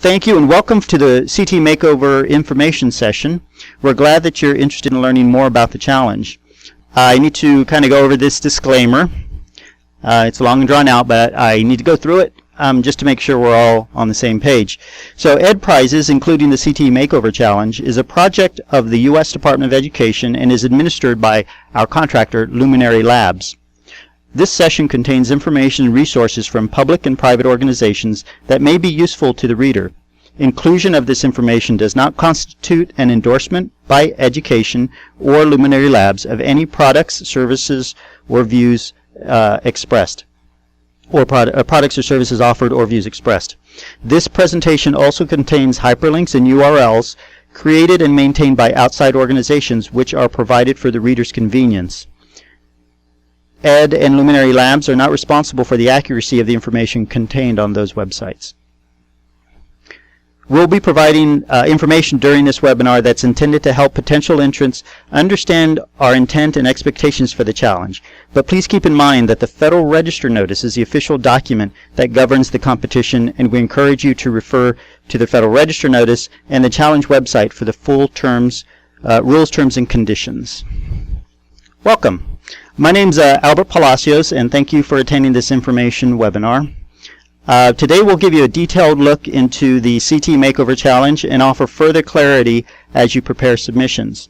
Thank you and welcome to the CTE Makeover information session. We're glad that you're interested in learning more about the challenge. I need to kind of go over this disclaimer. It's long and drawn out, but I need to go through it just to make sure we're all on the same page. So Ed Prizes, including the CTE Makeover Challenge, is a project of the U.S. Department of Education and is administered by our contractor, Luminary Labs. This session contains information and resources from public and private organizations that may be useful to the reader. Inclusion of this information does not constitute an endorsement by Education or Luminary Labs of any products, services, or views expressed, or products or services offered or views expressed. This presentation also contains hyperlinks and URLs created and maintained by outside organizations which are provided for the reader's convenience. Ed and Luminary Labs are not responsible for the accuracy of the information contained on those websites. We'll be providing information during this webinar that's intended to help potential entrants understand our intent and expectations for the challenge. But please keep in mind that the Federal Register Notice is the official document that governs the competition, and we encourage you to refer to the Federal Register Notice and the challenge website for the full terms, rules, terms, and conditions. Welcome. My name's Albert Palacios, and thank you for attending this information webinar. Today we'll give you a detailed look into the CTE Makeover Challenge and offer further clarity as you prepare submissions.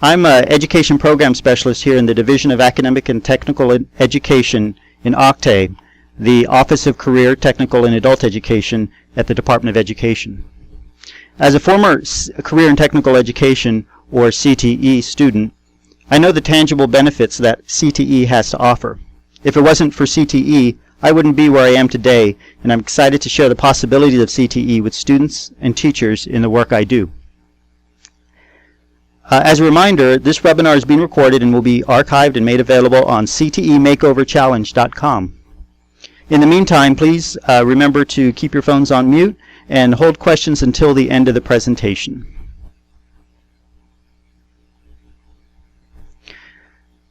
I'm an Education Program Specialist here in the Division of Academic and Technical Education in OCTE, the Office of Career, Technical, and Adult Education at the Department of Education. As a former Career and Technical Education, or CTE, student, I know the tangible benefits that CTE has to offer. If it wasn't for CTE, I wouldn't be where I am today, and I'm excited to share the possibilities of CTE with students and teachers in the work I do. As a reminder, this webinar is being recorded and will be archived and made available on ctemakeoverchallenge.com. In the meantime, please remember to keep your phones on mute and hold questions until the end of the presentation.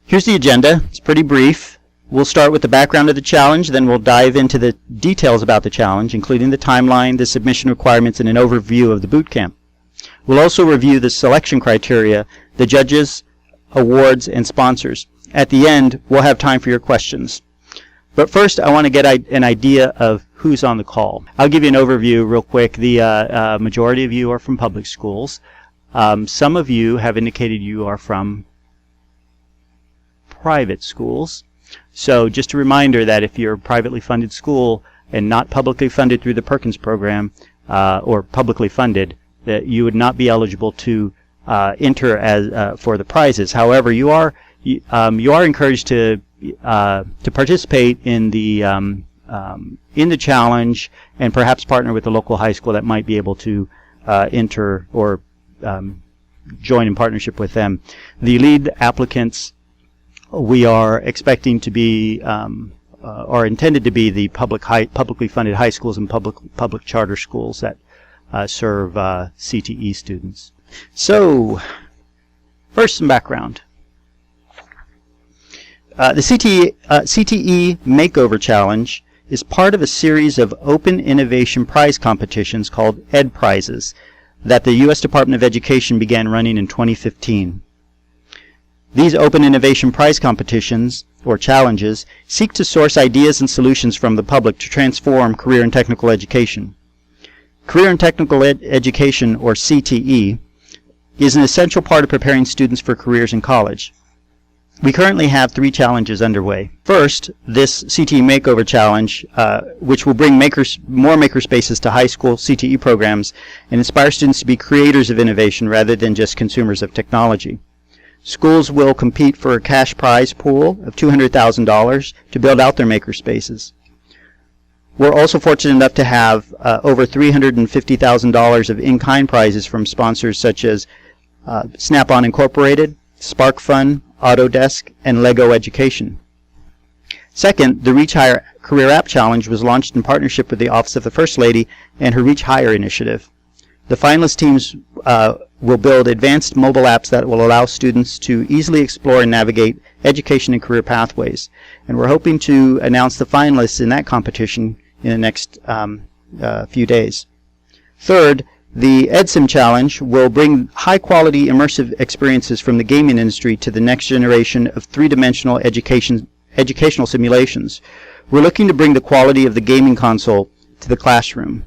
Here's the agenda. It's pretty brief. We'll start with the background of the challenge, then we'll dive into the details about the challenge, including the timeline, the submission requirements, and an overview of the boot camp. We'll also review the selection criteria, the judges, awards, and sponsors. At the end, we'll have time for your questions. But first, I want to get an idea of who's on the call. I'll give you an overview real quick. The majority of you are from public schools. Some of you have indicated you are from private schools. So just a reminder that if you're a privately funded school and not publicly funded through the Perkins program or publicly funded, that you would not be eligible to enter as for the prizes. However, you are encouraged to participate in the challenge and perhaps partner with the local high school that might be able to enter or join in partnership with them. The lead applicants we are expecting to be, or intended to be, the publicly funded high schools and public charter schools that serve CTE students. So, first some background. The CTE Makeover Challenge is part of a series of open innovation prize competitions called Ed Prizes that the U.S. Department of Education began running in 2015. These open innovation prize competitions, or challenges, seek to source ideas and solutions from the public to transform career and technical education. Career and technical education, or CTE, is an essential part of preparing students for careers in college. We currently have 3 challenges underway. First, this CTE Makeover Challenge, which will bring more makerspaces to high school CTE programs and inspire students to be creators of innovation rather than just consumers of technology. Schools will compete for a cash prize pool of $200,000 to build out their makerspaces. We're also fortunate enough to have over $350,000 of in-kind prizes from sponsors such as Snap-on Incorporated, Spark Fun, Autodesk, and Lego Education. Second, the Reach Higher Career App Challenge was launched in partnership with the Office of the First Lady and her Reach Higher initiative. The finalist teams will build advanced mobile apps that will allow students to easily explore and navigate education and career pathways. And we're hoping to announce the finalists in that competition in the next few days. Third, the EdSim Challenge will bring high-quality immersive experiences from the gaming industry to the next generation of three-dimensional educational simulations. We're looking to bring the quality of the gaming console to the classroom.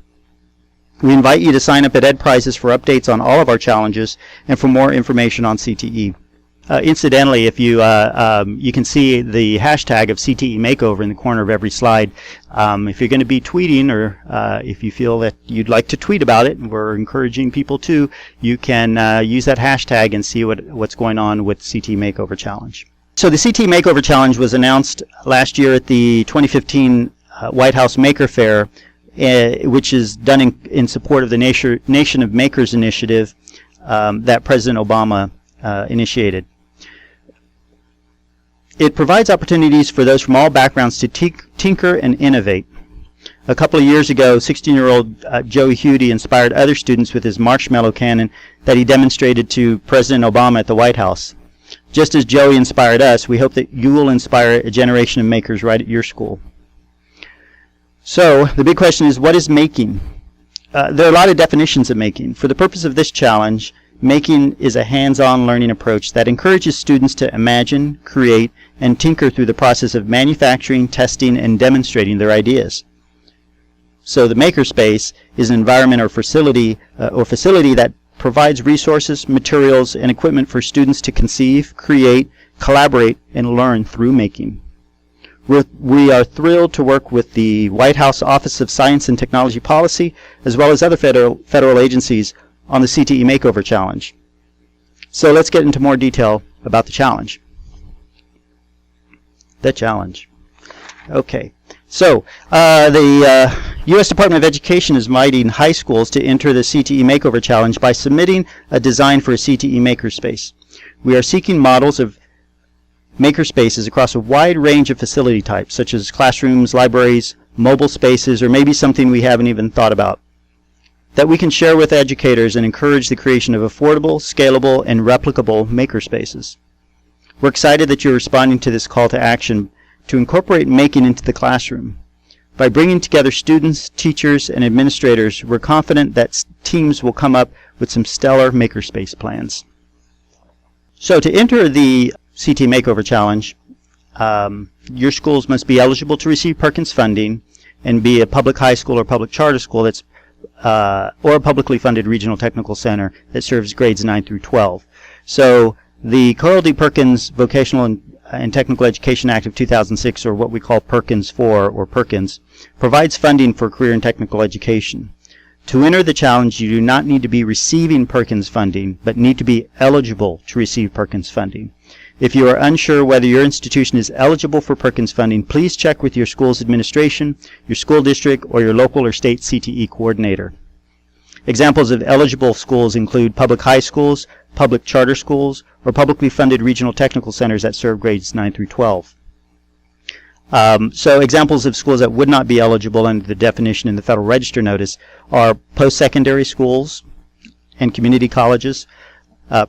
We invite you to sign up at EdPrizes for updates on all of our challenges and for more information on CTE. Incidentally, if you can see the hashtag of CTE Makeover in the corner of every slide. If you're going to be tweeting, or if you feel that you'd like to tweet about it, and we're encouraging people to, you can use that hashtag and see what's going on with CTE Makeover Challenge. So the CTE Makeover Challenge was announced last year at the 2015 White House Maker Fair, which is done in support of the Nation of Makers initiative that President Obama initiated. It provides opportunities for those from all backgrounds to tinker and innovate. A couple of years ago, 16-year-old Joey Hudie inspired other students with his marshmallow cannon that he demonstrated to President Obama at the White House. Just as Joey inspired us, we hope that you will inspire a generation of makers right at your school. So, the big question is, what is making? There are a lot of definitions of making. For the purpose of this challenge, making is a hands-on learning approach that encourages students to imagine, create, and tinker through the process of manufacturing, testing, and demonstrating their ideas. So the makerspace is an environment or facility that provides resources, materials, and equipment for students to conceive, create, collaborate, and learn through making. We are thrilled to work with the White House Office of Science and Technology Policy, as well as other federal agencies, on the CTE Makeover Challenge. So let's get into more detail about the challenge. The challenge. Okay. So the U.S. Department of Education is inviting high schools to enter the CTE Makeover Challenge by submitting a design for a CTE makerspace. We are seeking models of makerspaces across a wide range of facility types, such as classrooms, libraries, mobile spaces, or maybe something we haven't even thought about, that we can share with educators and encourage the creation of affordable, scalable, and replicable makerspaces. We're excited that you're responding to this call to action to incorporate making into the classroom. By bringing together students, teachers, and administrators, we're confident that teams will come up with some stellar makerspace plans. So to enter the CTE Makeover Challenge, your schools must be eligible to receive Perkins funding and be a public high school or public charter school that's or a publicly funded regional technical center that serves grades 9 through 12. So the Carl D. Perkins Vocational and Technical Education Act of 2006, or what we call Perkins 4 or Perkins, provides funding for career and technical education. To enter the challenge, you do not need to be receiving Perkins funding, but need to be eligible to receive Perkins funding. If you are unsure whether your institution is eligible for Perkins funding, please check with your school's administration, your school district, or your local or state CTE coordinator. Examples of eligible schools include public high schools, public charter schools, or publicly funded regional technical centers that serve grades 9 through 12. So examples of schools that would not be eligible under the definition in the Federal Register notice are post-secondary schools and community colleges,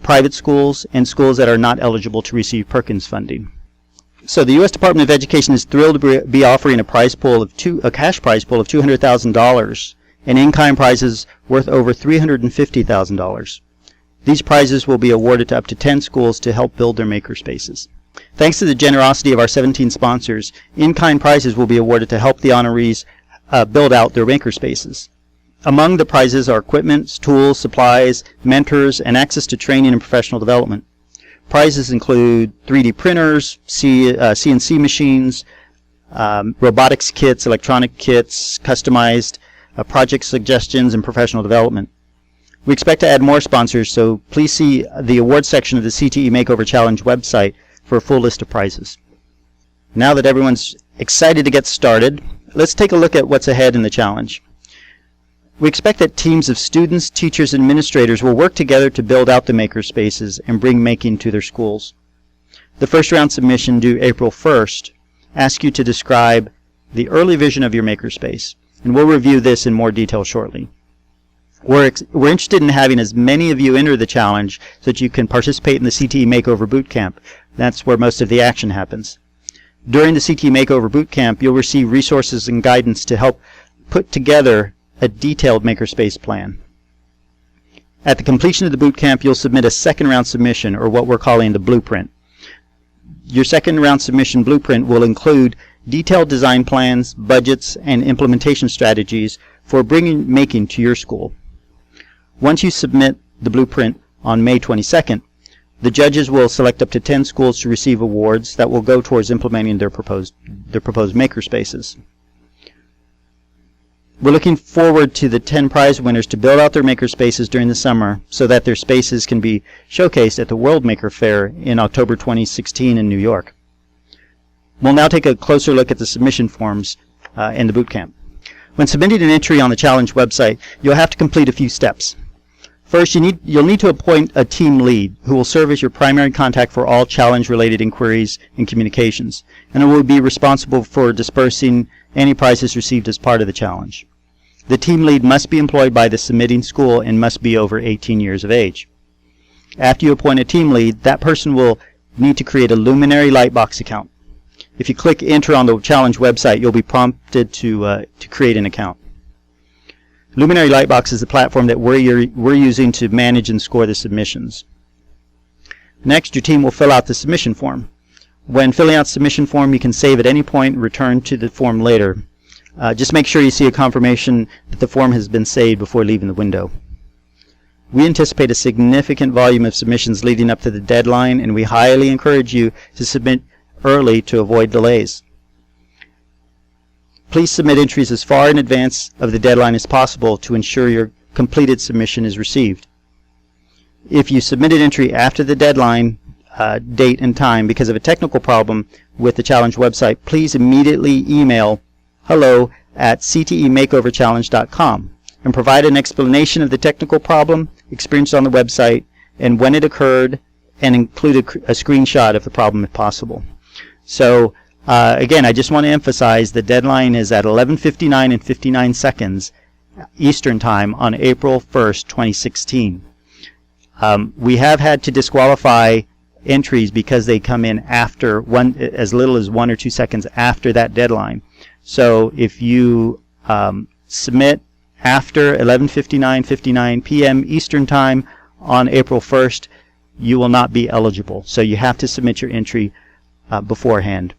private schools, and schools that are not eligible to receive Perkins funding. So the U.S. Department of Education is thrilled to be offering a cash prize pool of $200,000 and in-kind prizes worth over $350,000. These prizes will be awarded to up to 10 schools to help build their makerspaces. Thanks to the generosity of our 17 sponsors, in-kind prizes will be awarded to help the honorees build out their makerspaces. Among the prizes are equipment, tools, supplies, mentors, and access to training and professional development. Prizes include 3D printers, CNC machines, robotics kits, electronic kits, customized project suggestions, and professional development. We expect to add more sponsors, so please see the awards section of the CTE Makeover Challenge website for a full list of prizes. Now that everyone's excited to get started, let's take a look at what's ahead in the challenge. We expect that teams of students, teachers, and administrators will work together to build out the makerspaces and bring making to their schools. The first round submission, due April 1st, asks you to describe the early vision of your makerspace, and we'll review this in more detail shortly. We're interested in having as many of you enter the challenge so that you can participate in the CTE Makeover Bootcamp. That's where most of the action happens. During the CTE Makeover Bootcamp, you'll receive resources and guidance to help put together a detailed makerspace plan. At the completion of the boot camp, you'll submit a second round submission, or what we're calling the blueprint. Your second round submission blueprint will include detailed design plans, budgets, and implementation strategies for bringing making to your school. Once you submit the blueprint on May 22nd, the judges will select up to 10 schools to receive awards that will go towards implementing their proposed makerspaces. We're looking forward to the 10 prize winners to build out their makerspaces during the summer so that their spaces can be showcased at the World Maker Fair in October 2016 in New York. We'll now take a closer look at the submission forms in the boot camp. When submitting an entry on the challenge website, you'll have to complete a few steps. First, you'll need to appoint a team lead who will serve as your primary contact for all challenge-related inquiries and communications, and who will be responsible for dispersing any prizes received as part of the challenge. The team lead must be employed by the submitting school and must be over 18 years of age. After you appoint a team lead, that person will need to create a Luminary Lightbox account. If you click Enter on the challenge website, you'll be prompted to create an account. Luminary Lightbox is the platform that we're using to manage and score the submissions. Next, your team will fill out the submission form. When filling out the submission form, you can save at any point and return to the form later. Just make sure you see a confirmation that the form has been saved before leaving the window. We anticipate a significant volume of submissions leading up to the deadline, and we highly encourage you to submit early to avoid delays. Please submit entries as far in advance of the deadline as possible to ensure your completed submission is received. If you submit an entry after the deadline date and time because of a technical problem with the challenge website, please immediately email hello@ctemakeoverchallenge.com and provide an explanation of the technical problem experienced on the website and when it occurred, and include a screenshot of the problem if possible. So again, I just want to emphasize the deadline is at 11:59 and 59 seconds Eastern Time on April 1st, 2016. We have had to disqualify entries because they come in after as little as 1 or 2 seconds after that deadline. So if you submit after 11:59 p.m. Eastern Time on April 1st, you will not be eligible. So you have to submit your entry beforehand.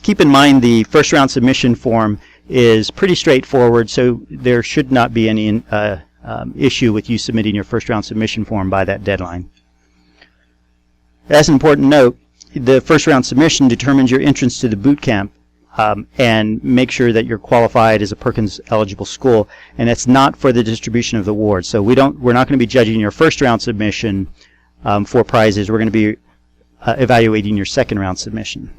Keep in mind the first round submission form is pretty straightforward, so there should not be any issue with you submitting your first round submission form by that deadline. As an important note, the first round submission determines your entrance to the boot camp and make sure that you're qualified as a Perkins eligible school, and it's not for the distribution of the awards. So we're not going to be judging your first round submission for prizes. We're going to be evaluating your second round submission.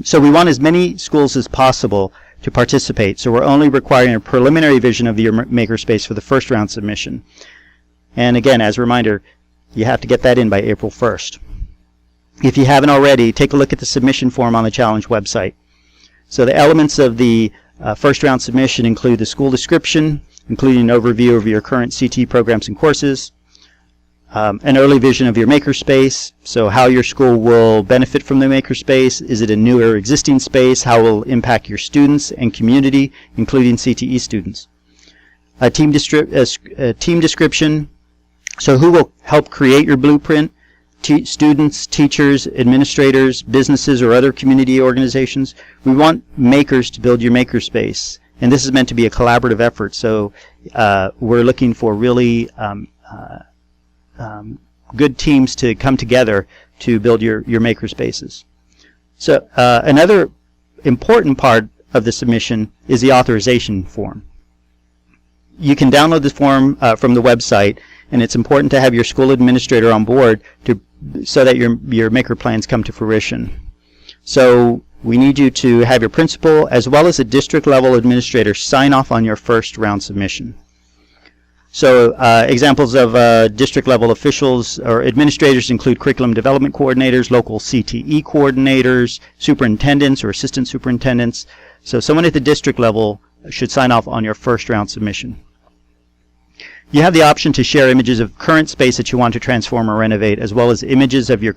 So we want as many schools as possible to participate, so we're only requiring a preliminary vision of your makerspace for the first round submission. And again, as a reminder, you have to get that in by April 1st. If you haven't already, take a look at the submission form on the challenge website. So the elements of the first round submission include the school description, including an overview of your current CTE programs and courses, an early vision of your makerspace, so how your school will benefit from the makerspace. Is it a new or existing space? How it will impact your students and community, including CTE students. A team description, so who will help create your blueprint? Students, teachers, administrators, businesses, or other community organizations. We want makers to build your makerspace, and this is meant to be a collaborative effort, so we're looking for really good teams to come together to build your makerspaces. So another important part of the submission is the authorization form. You can download this form from the website, and it's important to have your school administrator on board so that your maker plans come to fruition. So we need you to have your principal as well as a district level administrator sign off on your first round submission. So examples of district level officials or administrators include curriculum development coordinators, local CTE coordinators, superintendents or assistant superintendents. So someone at the district level should sign off on your first round submission. You have the option to share images of current space that you want to transform or renovate, as well as images of your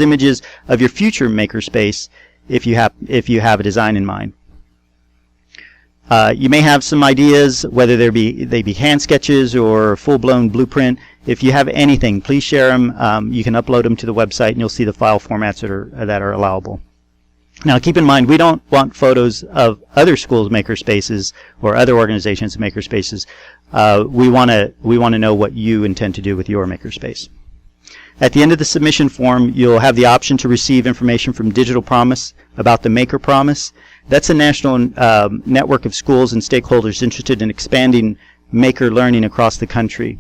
images of your future makerspace if you have a design in mind. You may have some ideas, whether they be hand sketches or full-blown blueprint. If you have anything, please share them. You can upload them to the website, and you'll see the file formats that are allowable. Now, keep in mind, we don't want photos of other schools' makerspaces or other organizations' makerspaces. We want to know what you intend to do with your makerspace. At the end of the submission form, you'll have the option to receive information from Digital Promise about the Maker Promise. That's a national network of schools and stakeholders interested in expanding maker learning across the country.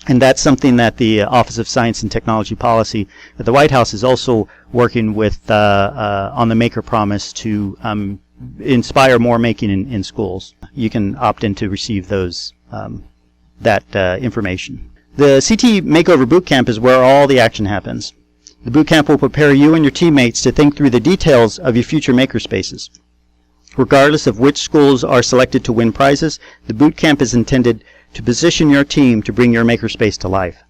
And that's something that the Office of Science and Technology Policy at the White House is also working with on the Maker Promise to inspire more making in schools. You can opt in to receive those that information. The CTE Makeover Bootcamp is where all the action happens. The bootcamp will prepare you and your teammates to think through the details of your future makerspaces. Regardless of which schools are selected to win prizes, the bootcamp is intended to position your team to bring your makerspace to life.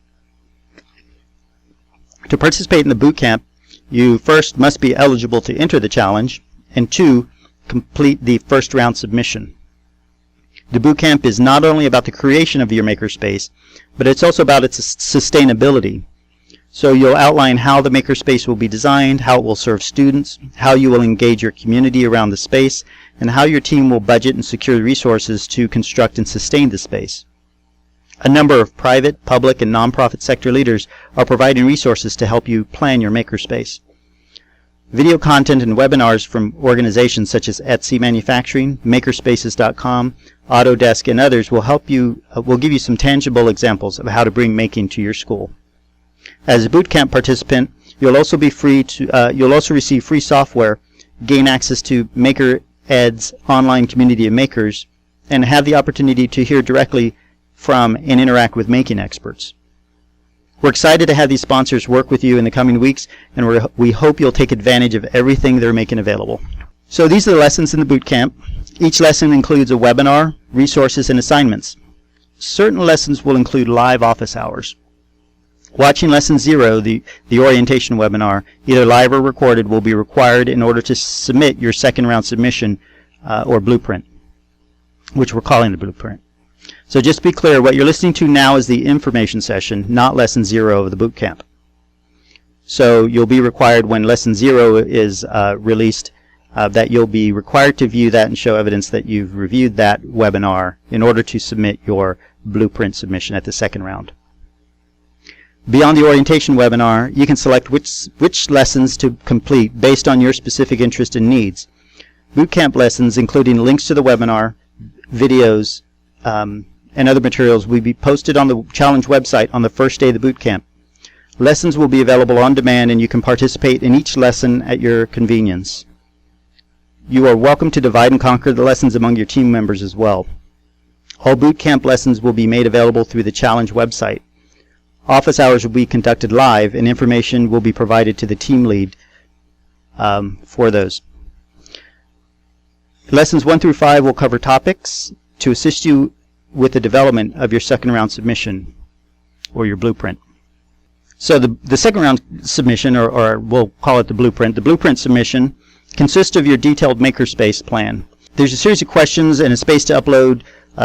To participate in the bootcamp, you first must be eligible to enter the challenge, and 2, complete the first round submission. The bootcamp is not only about the creation of your makerspace, but it's also about its sustainability. So you'll outline how the makerspace will be designed, how it will serve students, how you will engage your community around the space, and how your team will budget and secure resources to construct and sustain the space. A number of private, public, and nonprofit sector leaders are providing resources to help you plan your makerspace. Video content and webinars from organizations such as Etsy Manufacturing, Makerspaces.com, Autodesk, and others will give you some tangible examples of how to bring making to your school. As a bootcamp participant, you'll also receive free software, gain access to MakerEd's online community of makers, and have the opportunity to hear directly from and interact with making experts. We're excited to have these sponsors work with you in the coming weeks, and we hope you'll take advantage of everything they're making available. So these are the lessons in the bootcamp. Each lesson includes a webinar, resources, and assignments. Certain lessons will include live office hours. Watching Lesson 0, the orientation webinar, either live or recorded, will be required in order to submit your second round submission or blueprint, which we're calling the blueprint. So just to be clear, what you're listening to now is the information session, not Lesson 0 of the bootcamp. So you'll be required when Lesson 0 is released that you'll be required to view that and show evidence that you've reviewed that webinar in order to submit your blueprint submission at the second round. Beyond the orientation webinar, you can select which lessons to complete based on your specific interest and needs. Bootcamp lessons, including links to the webinar, videos, and other materials, will be posted on the challenge website on the first day of the bootcamp. Lessons will be available on demand, and you can participate in each lesson at your convenience. You are welcome to divide and conquer the lessons among your team members as well. All bootcamp lessons will be made available through the challenge website. Office hours will be conducted live, and information will be provided to the team lead for those. Lessons 1 through 5 will cover topics to assist you with the development of your second round submission or your blueprint. So the second round submission, or we'll call it the blueprint submission, consists of your detailed makerspace plan. There's a series of questions and a space to upload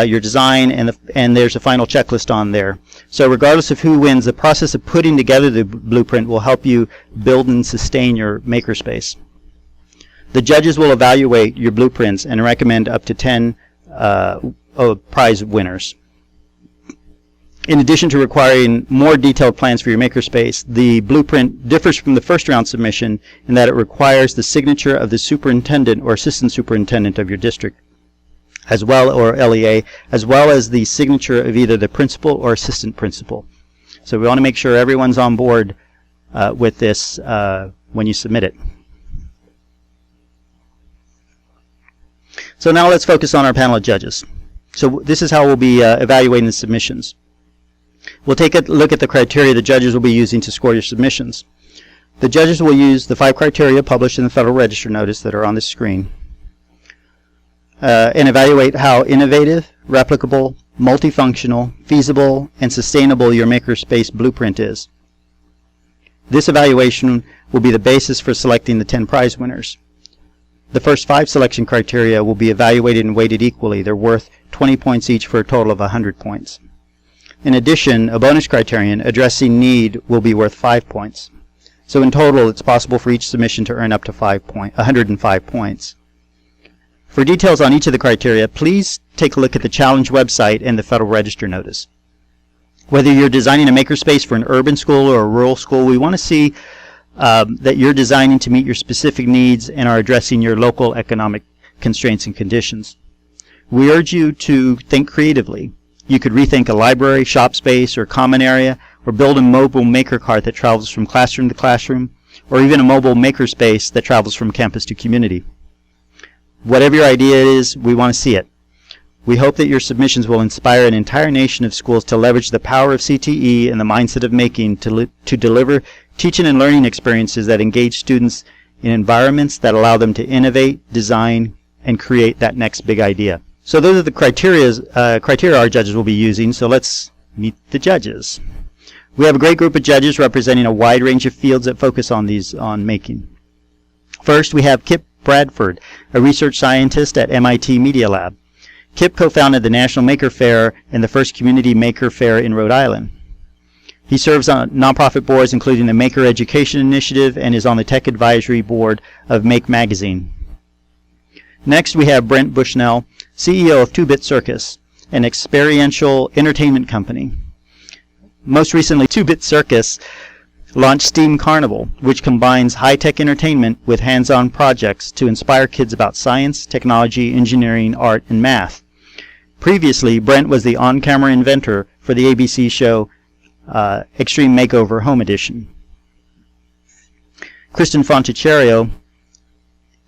your design, and there's a final checklist on there. So regardless of who wins, the process of putting together the blueprint will help you build and sustain your makerspace. The judges will evaluate your blueprints and recommend up to 10 prize winners. In addition to requiring more detailed plans for your makerspace, the blueprint differs from the first round submission in that it requires the signature of the superintendent or assistant superintendent of your district, as well, or LEA, as well as the signature of either the principal or assistant principal. So we want to make sure everyone's on board with this when you submit it. So now let's focus on our panel of judges. So this is how we'll be evaluating the submissions. We'll take a look at the criteria the judges will be using to score your submissions. The judges will use the 5 criteria published in the Federal Register notice that are on the screen and evaluate how innovative, replicable, multifunctional, feasible, and sustainable your makerspace blueprint is. This evaluation will be the basis for selecting the 10 prize winners. The first 5 selection criteria will be evaluated and weighted equally. They're worth 20 points each for a total of 100 points. In addition, a bonus criterion, addressing need, will be worth 5 points. So in total, it's possible for each submission to earn up to 105 points. For details on each of the criteria, please take a look at the challenge website and the Federal Register notice. Whether you're designing a makerspace for an urban school or a rural school, we want to see that you're designing to meet your specific needs and are addressing your local economic constraints and conditions. We urge you to think creatively. You could rethink a library, shop space, or common area, or build a mobile maker cart that travels from classroom to classroom, or even a mobile makerspace that travels from campus to community. Whatever your idea is, we want to see it. We hope that your submissions will inspire an entire nation of schools to leverage the power of CTE and the mindset of making to deliver teaching and learning experiences that engage students in environments that allow them to innovate, design, and create that next big idea. So those are the criteria our judges will be using, so let's meet the judges. We have a great group of judges representing a wide range of fields that focus on making. First, we have Kip Bradford, a research scientist at MIT Media Lab. Kip co-founded the National Maker Faire and the first Community Maker Faire in Rhode Island. He serves on nonprofit boards including the Maker Education Initiative and is on the tech advisory board of Make Magazine. Next, we have Brent Bushnell, CEO of 2-Bit Circus, an experiential entertainment company. Most recently, 2-Bit Circus launched STEAM Carnival, which combines high-tech entertainment with hands-on projects to inspire kids about science, technology, engineering, art, and math. Previously, Brent was the on-camera inventor for the ABC show Extreme Makeover Home Edition. Kristen Fonticerio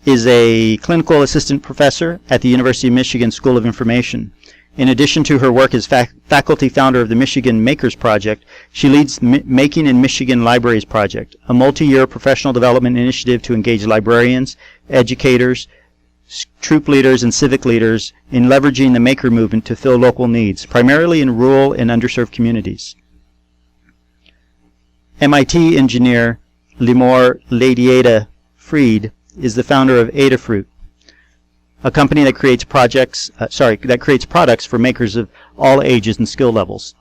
is a clinical assistant professor at the University of Michigan School of Information. In addition to her work as faculty founder of the Michigan Makers Project, she leads Making in Michigan Libraries Project, a multi-year professional development initiative to engage librarians, educators, troop leaders, and civic leaders in leveraging the maker movement to fill local needs, primarily in rural and underserved communities. MIT engineer Limor Ladieta Fried is the founder of Adafruit, a company that creates products for makers of all ages and skill levels.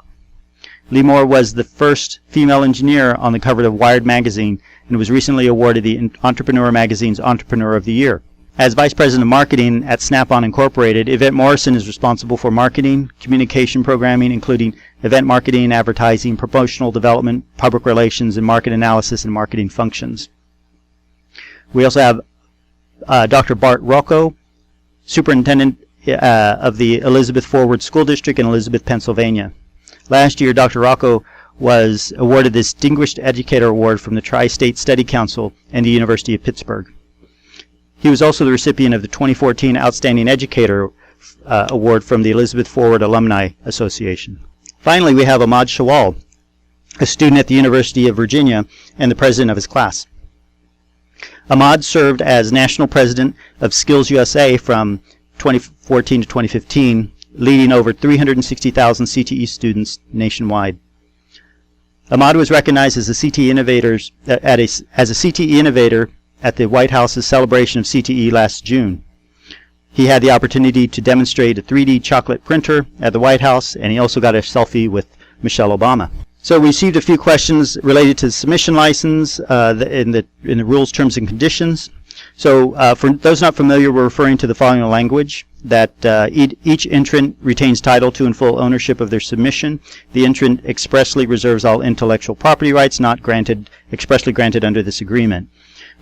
Limor was the first female engineer on the cover of Wired magazine and was recently awarded the Entrepreneur magazine's Entrepreneur of the Year. As Vice President of Marketing at Snap-on Incorporated, Yvette Morrison is responsible for marketing, communication programming, including event marketing, advertising, promotional development, public relations, and market analysis and marketing functions. We also have Dr. Bart Rocco, Superintendent of the Elizabeth Forward School District in Elizabeth, Pennsylvania. Last year, Dr. Rocco was awarded the Distinguished Educator Award from the Tri-State Study Council and the University of Pittsburgh. He was also the recipient of the 2014 Outstanding Educator Award from the Elizabeth Forward Alumni Association. Finally, we have Ahmad Shawal, a student at the University of Virginia and the president of his class. Ahmad served as national president of Skills USA from 2014 to 2015, leading over 360,000 CTE students nationwide. Ahmad was recognized as a CTE innovator at the White House's celebration of CTE last June. He had the opportunity to demonstrate a 3D chocolate printer at the White House, and he also got a selfie with Michelle Obama. So we received a few questions related to the submission license in the rules, terms, and conditions. So for those not familiar, we're referring to the following language, that each entrant retains title to and full ownership of their submission. The entrant expressly reserves all intellectual property rights not expressly granted under this agreement.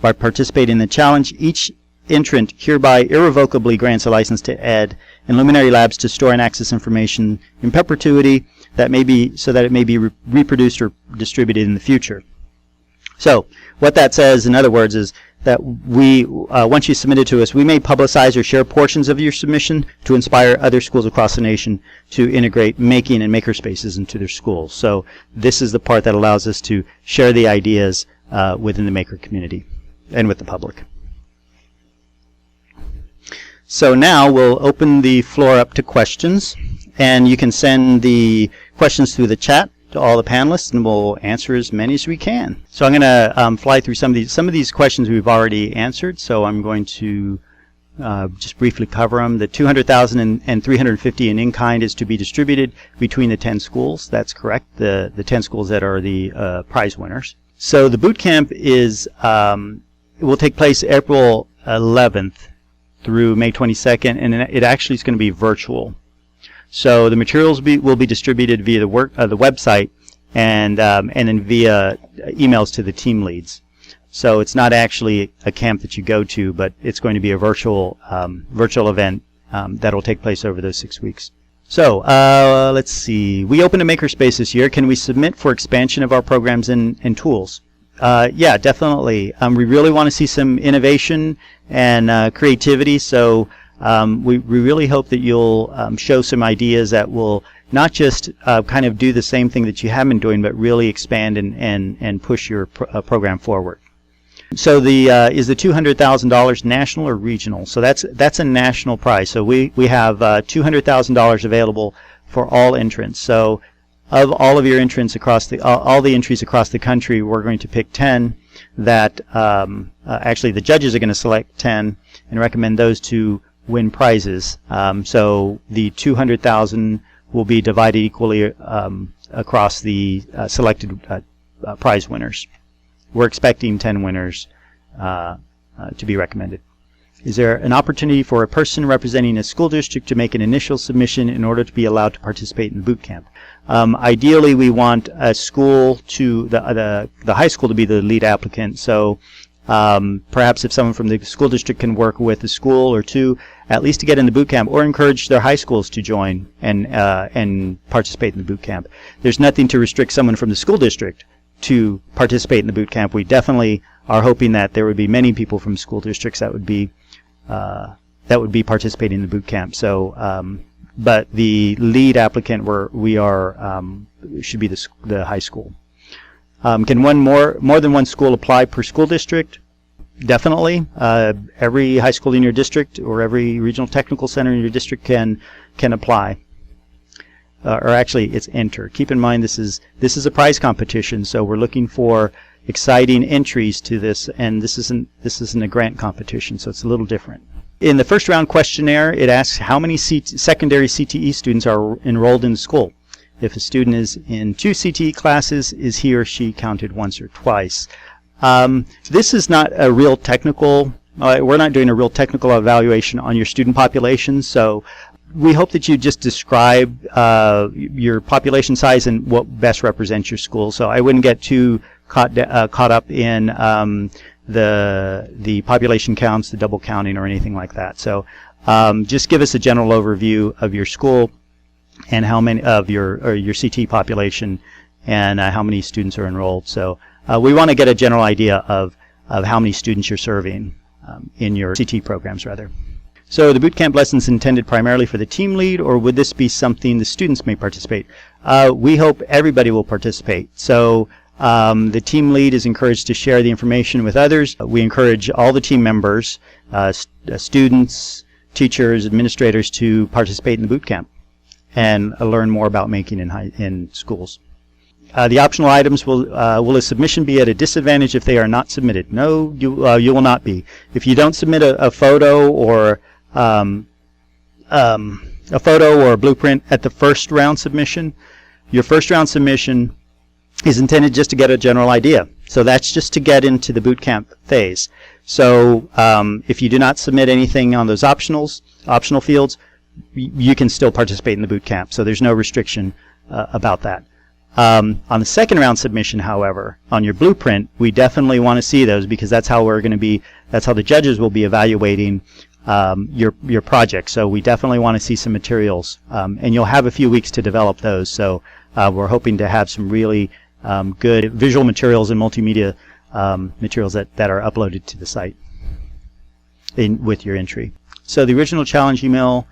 By participating in the challenge, each entrant hereby irrevocably grants a license to ED and Luminary Labs to store and access information in perpetuity so that it may be reproduced or distributed in the future. So what that says, in other words, is that once you submit it to us, we may publicize or share portions of your submission to inspire other schools across the nation to integrate making and makerspaces into their schools. So this is the part that allows us to share the ideas within the maker community and with the public. So now we'll open the floor up to questions, and you can send the questions through the chat to all the panelists, and we'll answer as many as we can. So I'm going to fly through some of these questions we've already answered. So I'm going to just briefly cover them. The $200,000 and $350,000 in kind is to be distributed between the 10 schools. That's correct. The 10 schools that are the prize winners. So the boot camp is it will take place April 11th through May 22nd, and it actually is going to be virtual. So the materials will be distributed via the website and then via emails to the team leads. So it's not actually a camp that you go to, but it's going to be a virtual event that will take place over those 6 weeks. So let's see. We opened a makerspace this year. Can we submit for expansion of our programs and tools? Yeah, definitely. We really want to see some innovation and creativity. So we really hope that you'll show some ideas that will not just kind of do the same thing that you have been doing, but really expand and push your program forward. So is the $200,000 national or regional? So that's a national prize. So we have $200,000 available for all entrants. So of all of your entrants across all the entries across the country, we're going to pick 10 that actually the judges are going to select 10 and recommend those to win prizes. So the $200,000 will be divided equally across the selected prize winners. We're expecting 10 winners to be recommended. Is there an opportunity for a person representing a school district to make an initial submission in order to be allowed to participate in the boot camp? Ideally, we want a school to the high school to be the lead applicant. So perhaps if someone from the school district can work with a school or two, at least to get in the boot camp, or encourage their high schools to join and participate in the boot camp. There's nothing to restrict someone from the school district to participate in the boot camp. We definitely are hoping that there would be many people from school districts that would be participating in the boot camp. So, but the lead applicant should be the high school. Can more than one school apply per school district? Definitely. Every high school in your district or every regional technical center in your district can apply. Or actually, it's enter. Keep in mind this is a prize competition, so we're looking for exciting entries to this, and this isn't a grant competition, so it's a little different. In the first round questionnaire, it asks how many secondary CTE students are enrolled in the school. If a student is in 2 CTE classes, is he or she counted once or twice? This is not a real technical. We're not doing a real technical evaluation on your student population, so we hope that you just describe your population size and what best represents your school. So I wouldn't get too caught up in the population counts, the double counting, or anything like that. So just give us a general overview of your school and how many of your CTE population and how many students are enrolled. So we want to get a general idea of how many students you're serving in your CTE programs, rather. So the bootcamp lessons intended primarily for the team lead, or would this be something the students may participate? We hope everybody will participate. So the team lead is encouraged to share the information with others. We encourage all the team members, students, teachers, administrators to participate in the bootcamp and learn more about making in schools. The optional items will a submission be at a disadvantage if they are not submitted? No, you will not be. If you don't submit a photo or a blueprint at the first round submission, your first round submission is intended just to get a general idea. So that's just to get into the boot camp phase. So if you do not submit anything on those optional fields, you can still participate in the boot camp. So there's no restriction about that. On the second round submission, however, on your blueprint, we definitely want to see those, because that's how the judges will be evaluating your project. So we definitely want to see some materials, and you'll have a few weeks to develop those. So we're hoping to have some really good visual materials and multimedia materials that are uploaded to the site with your entry. So the original challenge email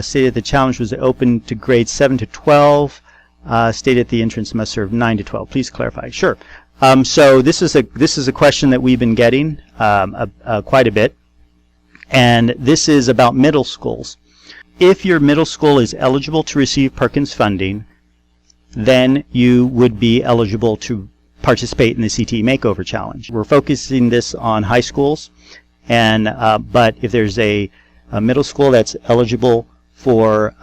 stated the challenge was open to grades 7 to 12. Stated the entrance must serve 9 to 12. Please clarify. Sure. So this is a question that we've been getting quite a bit. And this is about middle schools. If your middle school is eligible to receive Perkins funding, then you would be eligible to participate in the CTE Makeover Challenge. We're focusing this on high schools, And but if there's a middle school that's eligible for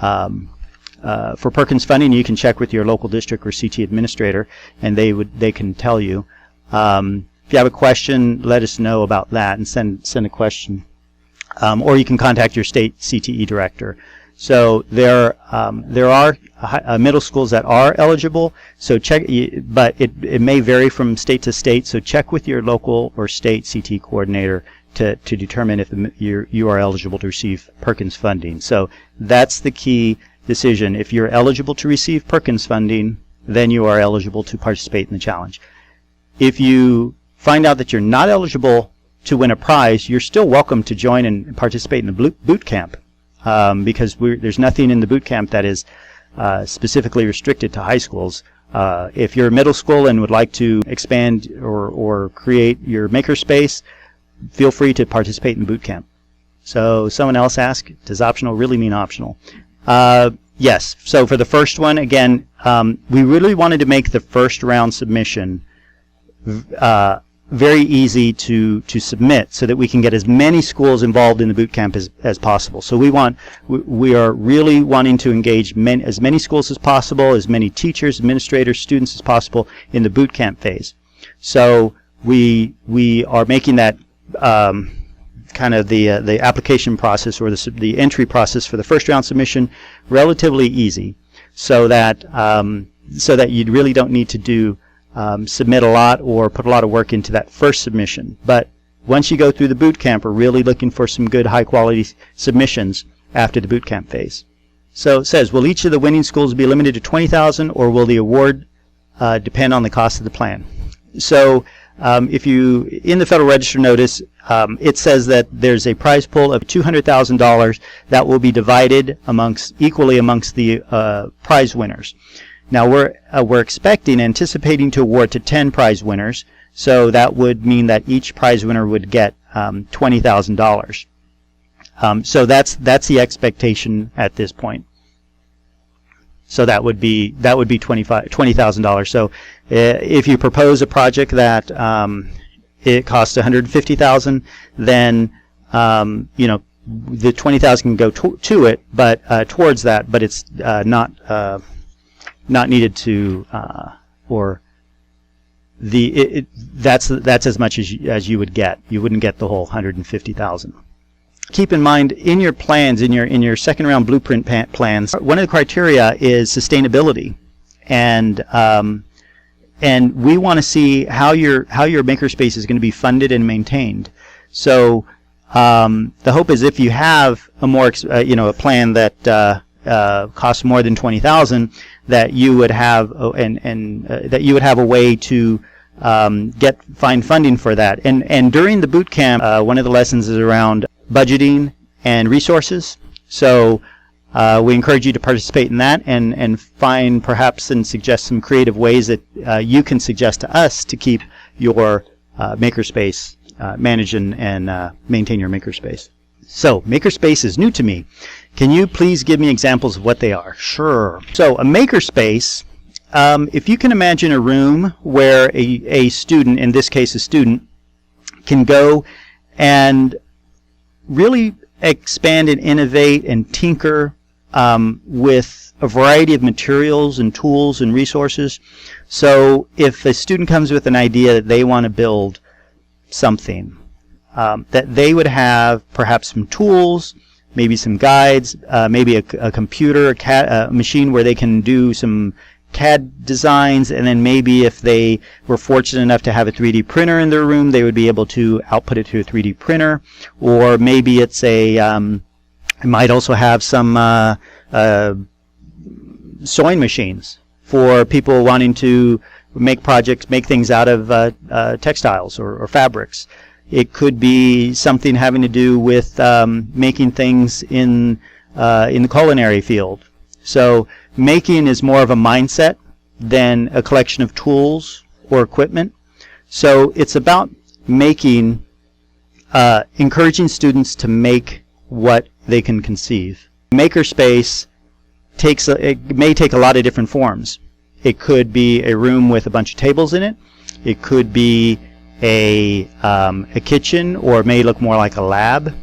Perkins funding, you can check with your local district or CTE administrator, and they can tell you. If you have a question, let us know about that and send a question, or you can contact your state CTE director. So there are middle schools that are eligible. So check, but it may vary from state to state. So check with your local or state CTE coordinator to determine if you are eligible to receive Perkins funding. So that's the key decision. If you're eligible to receive Perkins funding, then you are eligible to participate in the challenge. If you find out that you're not eligible to win a prize, you're still welcome to join and participate in the boot camp, because there's nothing in the boot camp that is specifically restricted to high schools. If you're a middle school and would like to expand or create your makerspace, feel free to participate in boot camp. So someone else asked, does optional really mean optional? Yes. So for the first one, again, we really wanted to make the first round submission very easy to submit, so that we can get as many schools involved in the boot camp as possible. So we are really wanting to engage as many schools as possible, as many teachers, administrators, students as possible in the boot camp phase. So we are making that kind of the application process, or the entry process for the first round submission, relatively easy, so that you really don't need to submit a lot or put a lot of work into that first submission. But once you go through the boot camp, we're really looking for some good high quality submissions after the boot camp phase. So it says, will each of the winning schools be limited to $20,000, or will the award depend on the cost of the plan? So if you, in the Federal Register notice, it says that there's a prize pool of $200,000 that will be divided equally amongst the prize winners. Now we're anticipating to award to 10 prize winners, so that would mean that each prize winner would get $20,000. So that's the expectation at this point. So that would be $20,000. So if you propose a project that it costs $150,000, then the $20,000 can go to it, but towards that, but it's not needed to, that's as much as you would get. You wouldn't get the whole $150,000. Keep in mind, in your plans, in your second round blueprint plans, one of the criteria is sustainability, and we want to see how your makerspace is going to be funded and maintained. So the hope is, if you have a plan that costs more than $20,000, that you would have that you would have a way to find funding for that. And during the boot camp, one of the lessons is around budgeting and resources. So we encourage you to participate in that and find perhaps and suggest some creative ways that you can suggest to us to keep your makerspace manage and maintain your makerspace. So makerspace is new to me. Can you please give me examples of what they are? Sure. So a makerspace, if you can imagine a room where a student, in this case a student, can go and really expand and innovate and tinker with a variety of materials and tools and resources. So if a student comes with an idea that they want to build something, that they would have perhaps some tools, maybe some guides, maybe a computer, a machine where they can do some CAD designs, and then maybe if they were fortunate enough to have a 3D printer in their room, they would be able to output it to a 3D printer. Or maybe it's it might also have some sewing machines for people wanting to make things out of textiles or fabrics. It could be something having to do with making things in the culinary field. So making is more of a mindset than a collection of tools or equipment. So it's about making, encouraging students to make what they can conceive. Makerspace may take a lot of different forms. It could be a room with a bunch of tables in it. It could be a kitchen, or it may look more like a lab.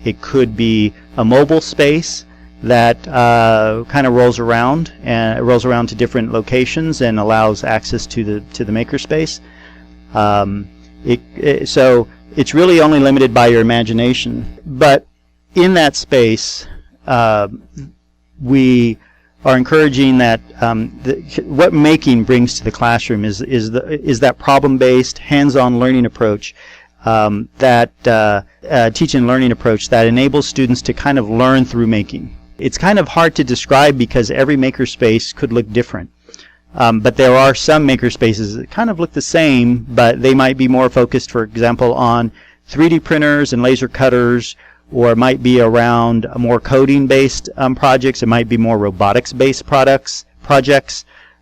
It could be a mobile space that kind of rolls around to different locations and allows access to the makerspace. So it's really only limited by your imagination. But in that space, we are encouraging that what making brings to the classroom is that problem-based, hands-on learning approach, that teaching and learning approach that enables students to kind of learn through making. It's kind of hard to describe because every makerspace could look different. But there are some makerspaces that kind of look the same, but they might be more focused, for example, on 3D printers and laser cutters, or it might be around more coding-based projects. It might be more robotics-based projects.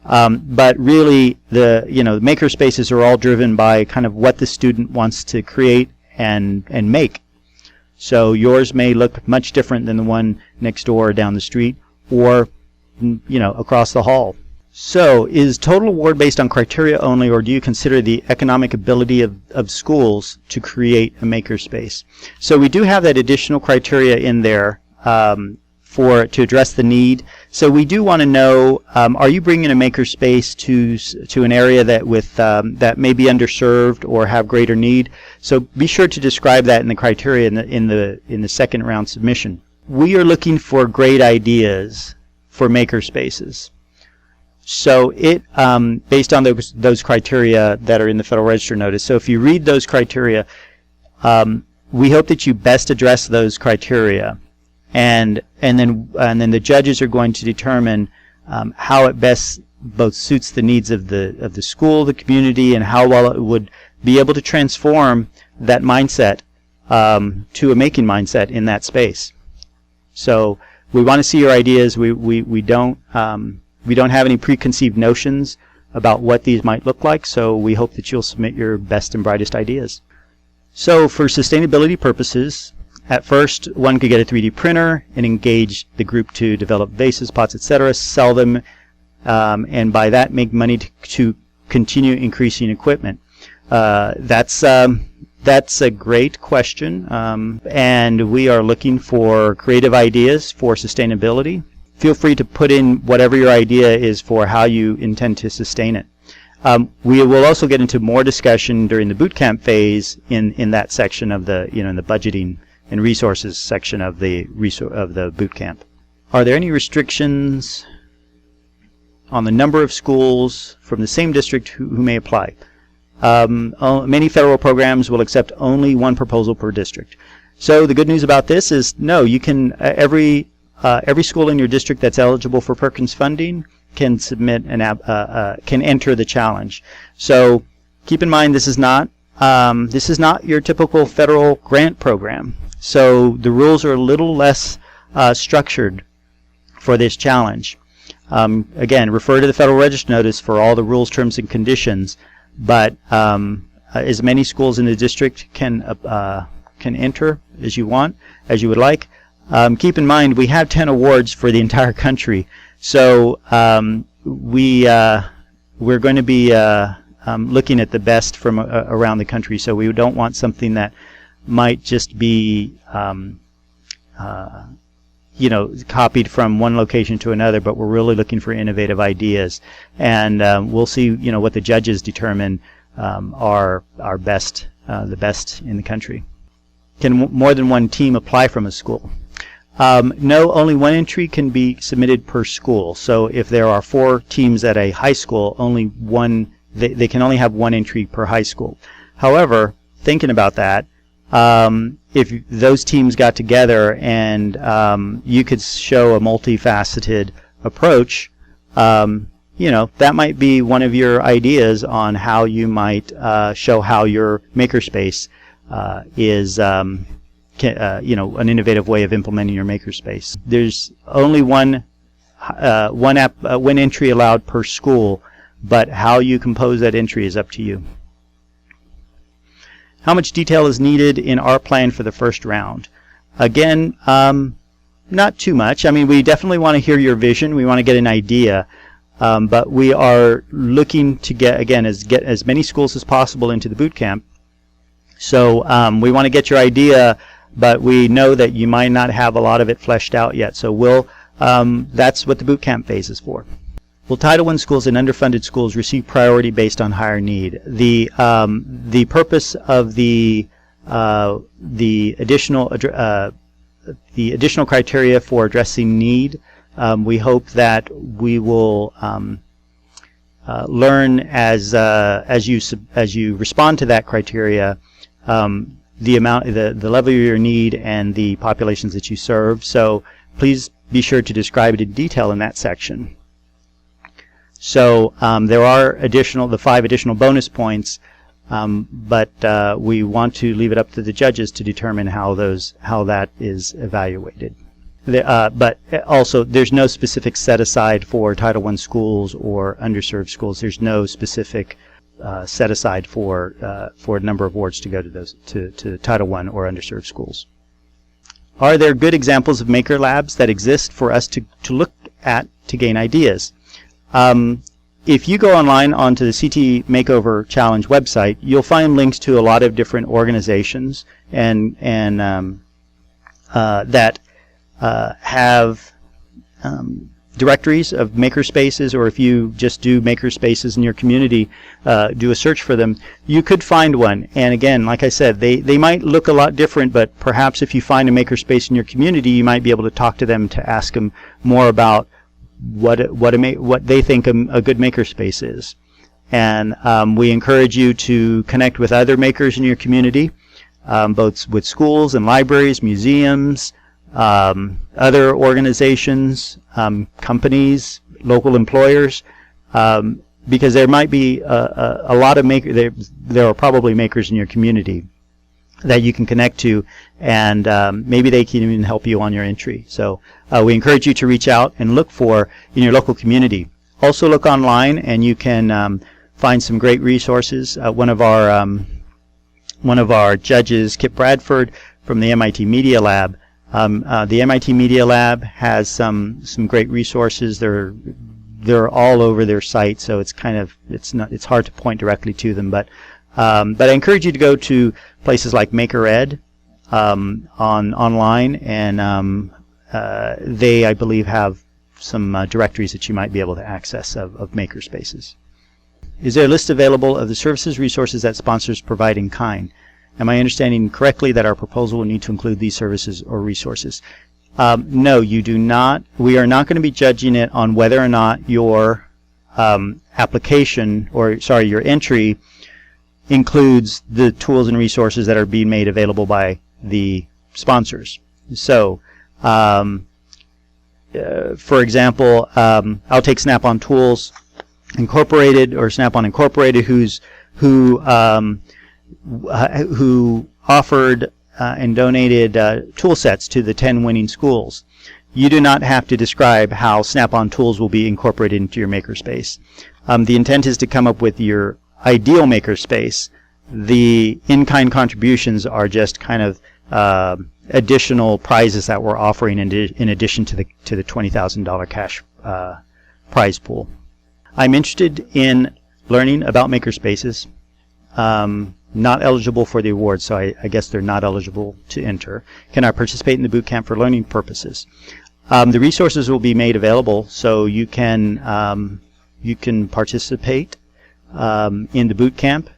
But really, the makerspaces are all driven by kind of what the student wants to create and make. So yours may look much different than the one next door or down the street, or across the hall. So is total award based on criteria only, or do you consider the economic ability of schools to create a makerspace? So we do have that additional criteria in there to address the need. So we do want to know, are you bringing a makerspace to an area that may be underserved or have greater need? So be sure to describe that in the criteria in the second round submission. We are looking for great ideas for makerspaces. So it based on those criteria that are in the Federal Register notice. So if you read those criteria, we hope that you best address those criteria, and then the judges are going to determine how it best both suits the needs of the school, the community, and how well it would be able to transform that mindset to a making mindset in that space. So we want to see your ideas. We don't have any preconceived notions about what these might look like, so we hope that you'll submit your best and brightest ideas. So for sustainability purposes, at first one could get a 3D printer and engage the group to develop vases, pots, etc., sell them, and by that make money to continue increasing equipment. That's a great question, and we are looking for creative ideas for sustainability. Feel free to put in whatever your idea is for how you intend to sustain it. We will also get into more discussion during the bootcamp phase in that section of the in the budgeting and resources section of the bootcamp. Are there any restrictions on the number of schools from the same district who may apply? Many federal programs will accept only one proposal per district. So the good news about this is no, you can every school in your district that's eligible for Perkins funding can submit can enter the challenge. So keep in mind this is not your typical federal grant program. So the rules are a little less structured for this challenge. Again, refer to the Federal Register notice for all the rules, terms, and conditions. But as many schools in the district can enter as you would like. Keep in mind, we have 10 awards for the entire country, so we're going to be looking at the best from around the country. So we don't want something that might just be copied from one location to another, but we're really looking for innovative ideas, and we'll see what the judges determine are best, the best in the country. Can more than one team apply from a school? No, only one entry can be submitted per school. So if there are 4 teams at a high school, only one they can only have one entry per high school. However, thinking about that, if those teams got together and you could show a multifaceted approach, that might be one of your ideas on how you might show how your makerspace is an innovative way of implementing your makerspace. There's only one entry allowed per school, but how you compose that entry is up to you. How much detail is needed in our plan for the first round? Again, not too much. I mean, we definitely want to hear your vision. We want to get an idea, but we are looking to get as many schools as possible into the boot camp. So we want to get your idea, but we know that you might not have a lot of it fleshed out yet. So that's what the boot camp phase is for. Will Title I schools and underfunded schools receive priority based on higher need? The purpose of the additional criteria for addressing need, we hope that we will learn as you respond to that criteria, the level of your need and the populations that you serve. So please be sure to describe it in detail in that section. So there are the 5 additional bonus points, but we want to leave it up to the judges to determine how that is evaluated. But also, there's no specific set aside for Title I schools or underserved schools. There's no specific set aside for a number of awards to go to those to Title I or underserved schools. Are there good examples of maker labs that exist for us to look at to gain ideas? If you go online onto the CTE Makeover Challenge website, you'll find links to a lot of different organizations and that have directories of makerspaces, or if you just do makerspaces in your community, do a search for them, you could find one. And again, like I said, they might look a lot different, but perhaps if you find a makerspace in your community, you might be able to talk to them to ask them more about what they think a good makerspace is. And we encourage you to connect with other makers in your community, both with schools and libraries, museums, other organizations, companies, local employers, because there might be a lot of there are probably makers in your community that you can connect to, and maybe they can even help you on your entry. So we encourage you to reach out and look for in your local community. Also look online, and you can find some great resources. One of our judges, Kip Bradford from the MIT Media Lab, the MIT Media Lab has some great resources. They're all over their site, so it's hard to point directly to them. But I encourage you to go to places like MakerEd online, and they, I believe, have some directories that you might be able to access of makerspaces. Is there a list available of the services, resources that sponsors provide in kind? Am I understanding correctly that our proposal will need to include these services or resources? No, you do not. We are not going to be judging it on whether or not your your entry includes the tools and resources that are being made available by the sponsors. So, for example, I'll take Snap-on Tools Incorporated, or Snap-on Incorporated, who offered and donated tool sets to the 10 winning schools. You do not have to describe how Snap-on Tools will be incorporated into your makerspace. The intent is to come up with your ideal makerspace. The in-kind contributions are just kind of additional prizes that we're offering in addition to the $20,000 cash prize pool. I'm interested in learning about makerspaces. Not eligible for the award, so I guess they're not eligible to enter. Can I participate in the boot camp for learning purposes? The resources will be made available, so you can participate in the boot camp.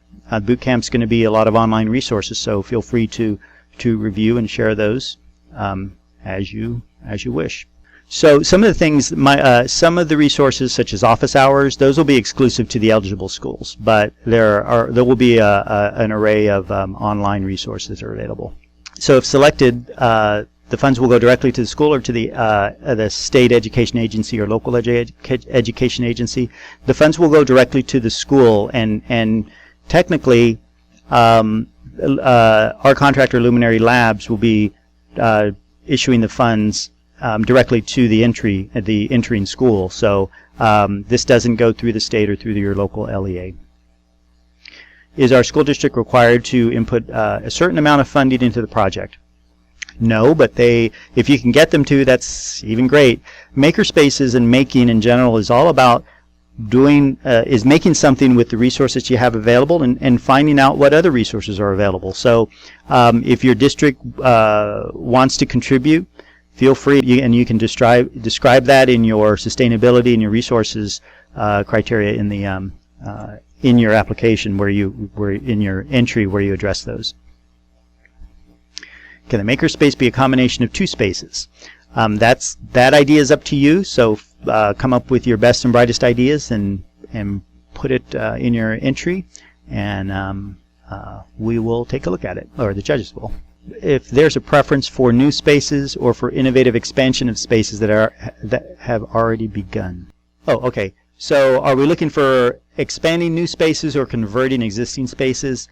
Boot camp's going to be a lot of online resources, so feel free to review and share those as you wish. So some of the things, some of the resources, such as office hours, those will be exclusive to the eligible schools, but there will be an array of online resources that are available. So if selected, the funds will go directly to the school or to the state education agency or local education agency. The funds will go directly to the school, and technically, our contractor, Luminary Labs, will be issuing the funds directly to the entering school. So this doesn't go through the state or through your local LEA. Is our school district required to input a certain amount of funding into the project? No, but if you can get them to, that's even great. Makerspaces and making in general is all about making something with the resources you have available, and finding out what other resources are available. So if your district wants to contribute, feel free, and you can describe that in your sustainability and your resources criteria in the in your application in your entry where you address those. Can the makerspace be a combination of two spaces? That idea is up to you. So come up with your best and brightest ideas and put it in your entry, and we will take a look at it, or the judges will. If there's a preference for new spaces or for innovative expansion of spaces that have already begun. Oh, okay. So are we looking for expanding new spaces or converting existing spaces?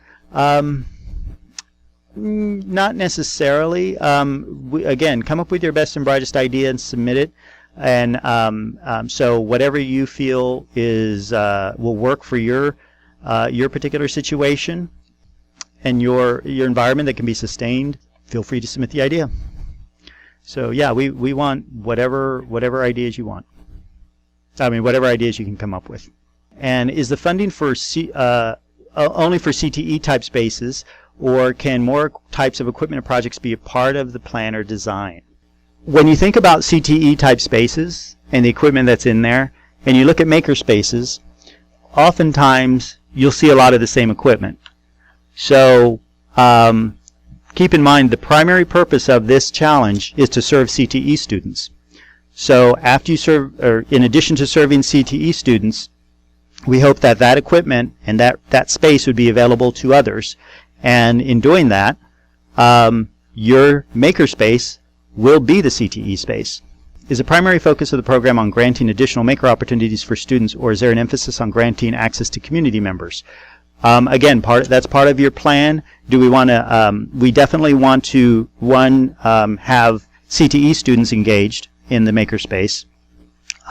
Not necessarily. Again, come up with your best and brightest idea and submit it. And so whatever you feel will work for your particular situation and your environment that can be sustained, feel free to submit the idea. So yeah, we want whatever ideas you want. I mean, whatever ideas you can come up with. And is the funding for only for CTE type spaces, or can more types of equipment and projects be a part of the plan or design? When you think about CTE type spaces and the equipment that's in there, and you look at maker spaces, oftentimes you'll see a lot of the same equipment. So keep in mind the primary purpose of this challenge is to serve CTE students. So after you serve, or in addition to serving CTE students, we hope that that equipment and that space would be available to others. And in doing that, your makerspace will be the CTE space. Is the primary focus of the program on granting additional maker opportunities for students, or is there an emphasis on granting access to community members? Again, that's part of your plan. Do we want to? We definitely want to have CTE students engaged in the makerspace.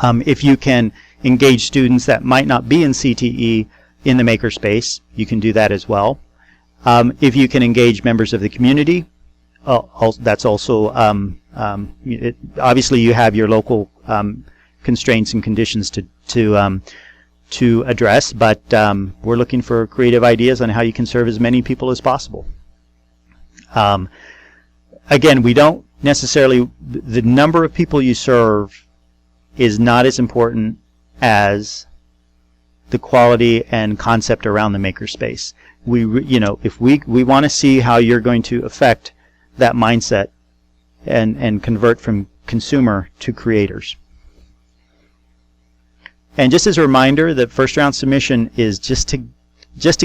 If you can engage students that might not be in CTE in the makerspace, you can do that as well. If you can engage members of the community, that's also obviously you have your local constraints and conditions to address, but we're looking for creative ideas on how you can serve as many people as possible. Again, we don't necessarily, the number of people you serve is not as important as the quality and concept around the makerspace. If we want to see how you're going to affect that mindset and convert from consumer to creators. And just as a reminder, the first round submission is just to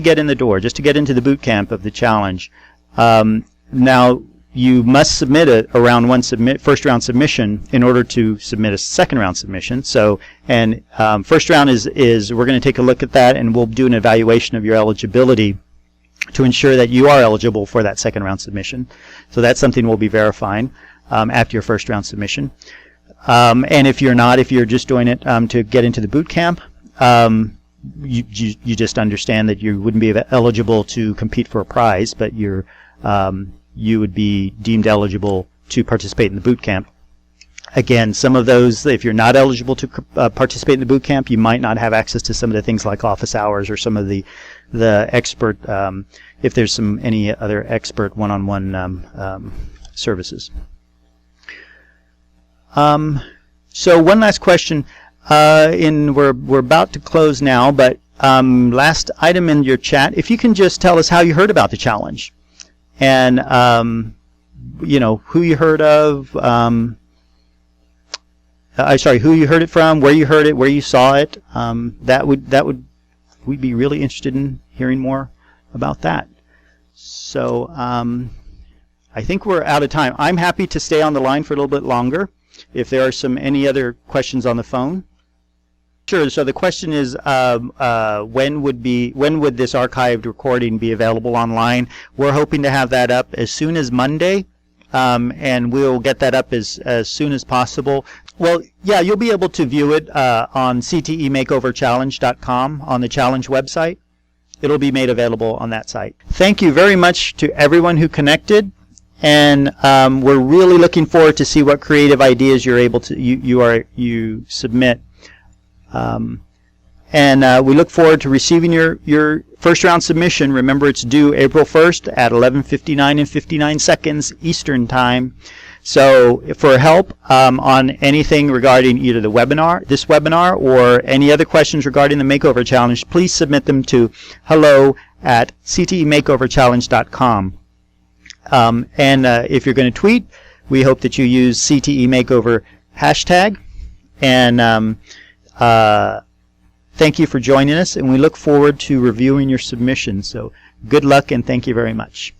get in the door, just to get into the boot camp of the challenge. Now you must submit a round one first round submission in order to submit a second round submission. So, and first round is we're going to take a look at that, and we'll do an evaluation of your eligibility to ensure that you are eligible for that second round submission. So that's something we'll be verifying after your first round submission. And if you're not, if you're just doing it to get into the boot camp, you just understand that you wouldn't be eligible to compete for a prize, but you would be deemed eligible to participate in the boot camp. Again, some of those, if you're not eligible to participate in the boot camp, you might not have access to some of the things like office hours or some of the expert, if there's any other expert one-on-one services. So one last question, we're about to close now, but last item in your chat, if you can just tell us how you heard about the challenge, and who you heard of, who you heard it from, where you heard it, where you saw it. We'd be really interested in hearing more about that. So I think we're out of time. I'm happy to stay on the line for a little bit longer if there are any other questions on the phone. Sure. So the question is, when would this archived recording be available online? We're hoping to have that up as soon as Monday, and we'll get that up as soon as possible. Well, yeah, you'll be able to view it on ctemakeoverchallenge.com on the challenge website. It'll be made available on that site. Thank you very much to everyone who connected, and we're really looking forward to see what creative ideas you're able to you submit. And we look forward to receiving your first round submission. Remember, it's due April 1st at 11:59 and 59 seconds Eastern Time. So for help on anything regarding either this webinar, or any other questions regarding the Makeover Challenge, please submit them to hello@ctemakeoverchallenge.com. And if you're going to tweet, we hope that you use CTE Makeover hashtag. And thank you for joining us, and we look forward to reviewing your submission. So good luck, and thank you very much.